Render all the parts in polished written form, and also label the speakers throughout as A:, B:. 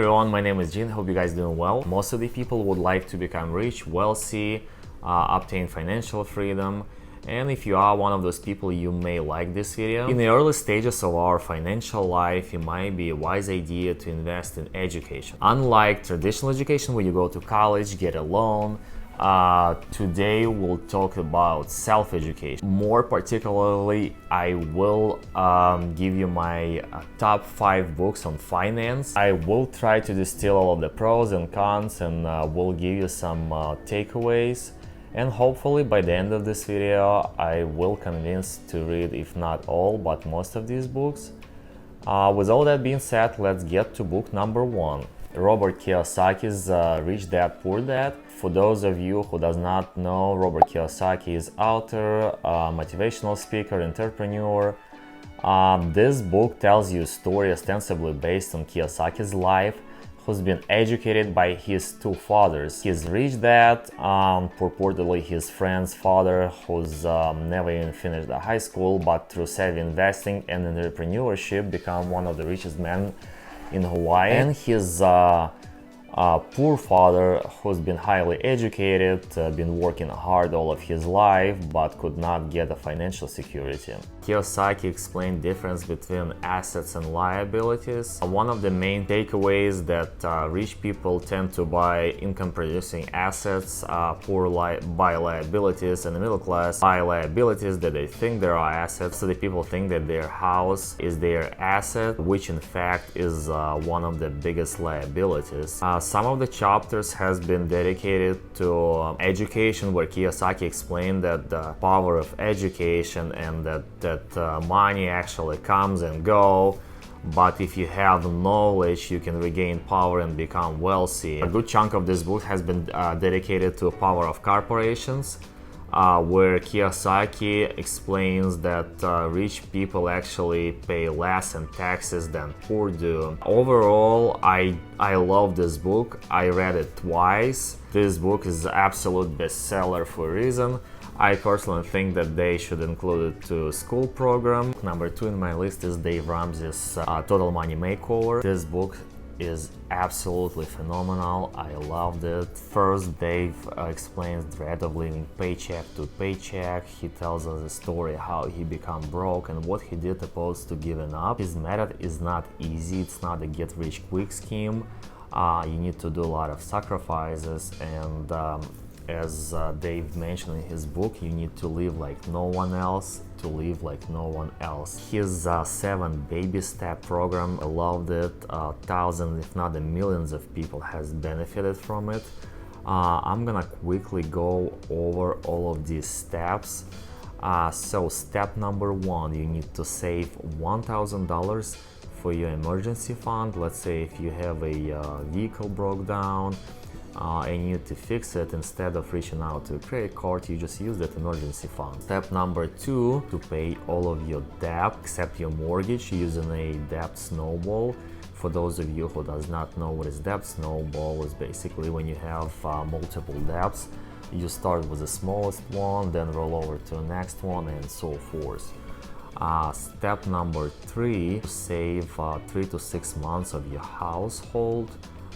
A: Everyone, my name is Jin. Hope you guys doing well. Most of the people would like to become rich, wealthy, obtain financial freedom. And if you are one of those people, you may like this video. In the early stages of our financial life, it might be a wise idea to invest in education. Unlike traditional education where you go to college, get a loan, today we'll talk about self-education. More particularly, I will give you my top 5 books on finance. I will try to distill all of the pros and cons, and will give you some takeaways. And hopefully by the end of this video, I will convince to read, if not all, but most of these books. With all that being said, let's get to book number 1. Robert Kiyosaki's Rich Dad Poor Dad. For those of you who does not know, Robert Kiyosaki is author, motivational speaker, entrepreneur. This book tells you a story ostensibly based on Kiyosaki's life, who's been educated by his 2 fathers. His rich dad, purportedly his friend's father, who's never even finished the high school, but through savvy investing and entrepreneurship become one of the richest men in Hawaii. And his poor father, who's been highly educated, been working hard all of his life, but could not get a financial security. Kiyosaki explained difference between assets and liabilities. One of the main takeaways that rich people tend to buy income-producing assets, poor buy liabilities, and the middle class buy liabilities that they think there are assets. So the people think that their house is their asset, which in fact is one of the biggest liabilities. Some of the chapters has been dedicated to education, where Kiyosaki explained that the power of education and that money actually comes and go, but if you have knowledge, you can regain power and become wealthy. A good chunk of this book has been dedicated to the power of corporations, where Kiyosaki explains that rich people actually pay less in taxes than poor do. Overall, I love this book. I read it twice. This book is an absolute bestseller for a reason. I personally think that they should include it to school program. Number 2 in my list is Dave Ramsey's Total Money Makeover. This book is absolutely phenomenal. I loved it. First, Dave explains the thread of living paycheck to paycheck. He tells us a story how he became broke and what he did opposed to giving up. His method is not easy. It's not a get-rich-quick scheme. You need to do a lot of sacrifices, and as Dave mentioned in his book, you need to live like no one else to live like no one else. His 7 baby step program, I loved it. Thousands, if not the millions of people has benefited from it. I'm gonna quickly go over all of these steps. So step number 1, you need to save $1,000 for your emergency fund. Let's say if you have a vehicle broke down, and you need to fix it, instead of reaching out to a credit card, you just use that emergency fund. Step number 2, to pay all of your debt except your mortgage using a debt snowball. For those of you who does not know what is debt snowball, is basically when you have multiple debts, you start with the smallest one, then roll over to the next one, and so forth. Step number 3, save 3 to 6 months of your household.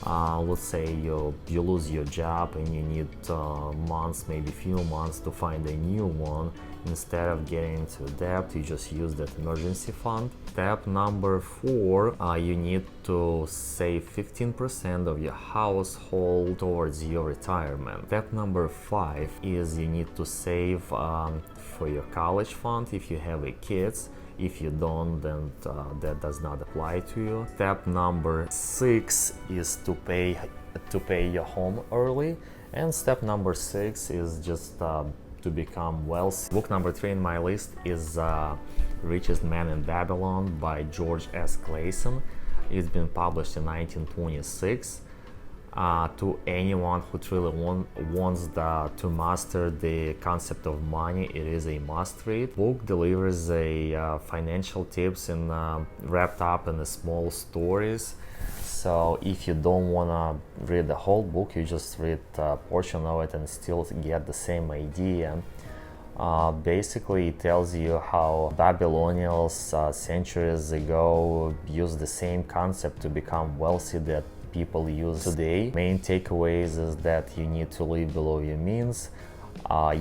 A: Let's say you lose your job and you need months, maybe few months to find a new one. Instead of getting into debt, you just use that emergency fund. Step number 4, you need to save 15% of your household towards your retirement. Step number 5 is you need to save for your college fund if you have a kids. If you don't, then that does not apply to you. Step number 6 is to pay your home early, and step number 6 is just to become wealthy. Book number 3 in my list is Richest Man in Babylon by George S. Clason. It's been published in 1926. To anyone who truly wants to master the concept of money, it is a must-read. Book delivers a financial tips and wrapped up in the small stories. So if you don't want to read the whole book, you just read a portion of it and still get the same idea. Basically, it tells you how Babylonians centuries ago used the same concept to become wealthy that people use today. Main takeaways is that you need to live below your means.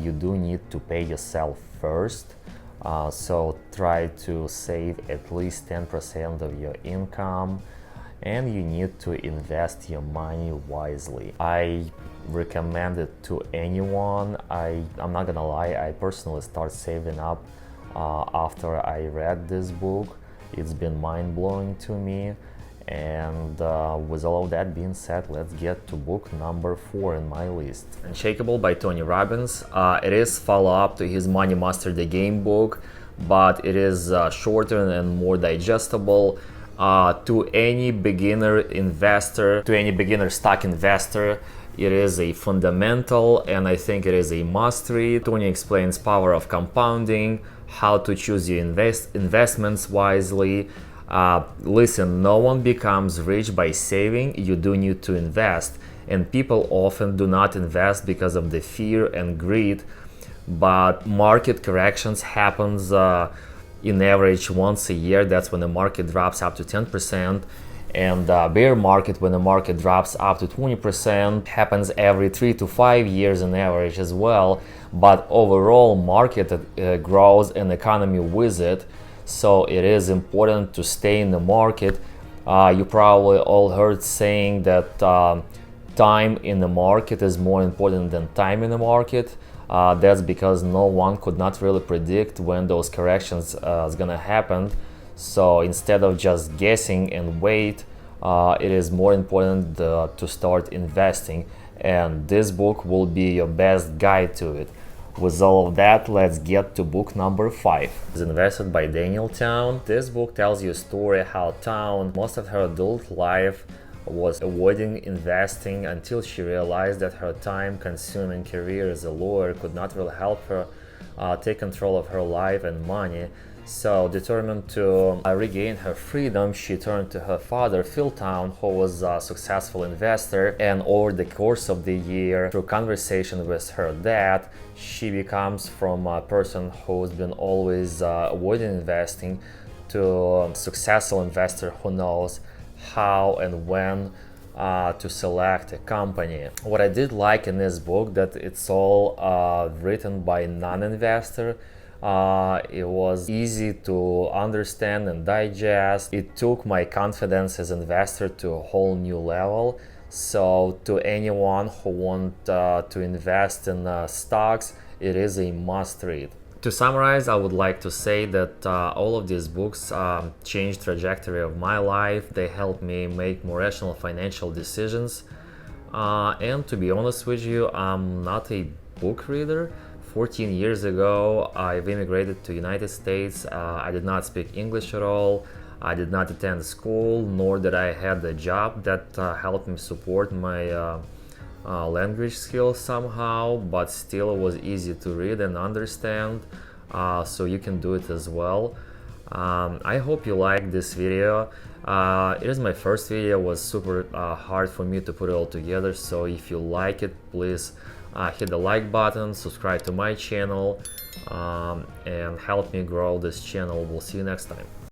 A: You do need to pay yourself first. So try to save at least 10% of your income, and you need to invest your money wisely. I recommend it to anyone. I'm not gonna lie, I personally started saving up after I read this book. It's been mind-blowing to me. And with all of that being said, let's get to book number 4 in my list. Unshakable by Tony Robbins. It is follow-up to his Money Master the Game book, but it is shorter and more digestible. To any beginner investor, to any beginner stock investor, it is a fundamental, and I think it is a must-read. Tony explains power of compounding, how to choose your investments wisely. Listen, no one becomes rich by saving. You do need to invest, and people often do not invest because of the fear and greed. But market corrections happens in average once a year. That's when the market drops up to 10%, and bear market, when the market drops up to 20%, happens every 3 to 5 years in average as well. But overall market grows and economy with it. So it is important to stay in the market. You probably all heard saying that time in the market is more important than time in the market. That's because no one could not really predict when those corrections is gonna happen. So instead of just guessing and wait, it is more important to start investing, and this book will be your best guide to it. With all of that, let's get to book number 5. It's invested by Daniel Town. This book tells you a story how Town, most of her adult life, was avoiding investing until she realized that her time-consuming career as a lawyer could not really help her take control of her life and money. So, determined to regain her freedom, she turned to her father, Phil Town, who was a successful investor. And over the course of the year, through conversation with her dad, she becomes from a person who's been always avoiding investing to a successful investor who knows how and when to select a company. What I did like in this book, that it's all written by non-investor. It was easy to understand and digest. It took my confidence as an investor to a whole new level. So to anyone who wants to invest in stocks, it is a must read. To summarize, I would like to say that all of these books changed the trajectory of my life. They helped me make more rational financial decisions. And to be honest with you, I'm not a book reader. 14 years ago, I've immigrated to United States. I did not speak English at all. I did not attend school, nor did I have a job that helped me support my language skills somehow, but still it was easy to read and understand, so you can do it as well. I hope you like this video. It is my first video. It was super hard for me to put it all together, so if you like it, please hit the like button, subscribe to my channel, and help me grow this channel. We'll see you next time.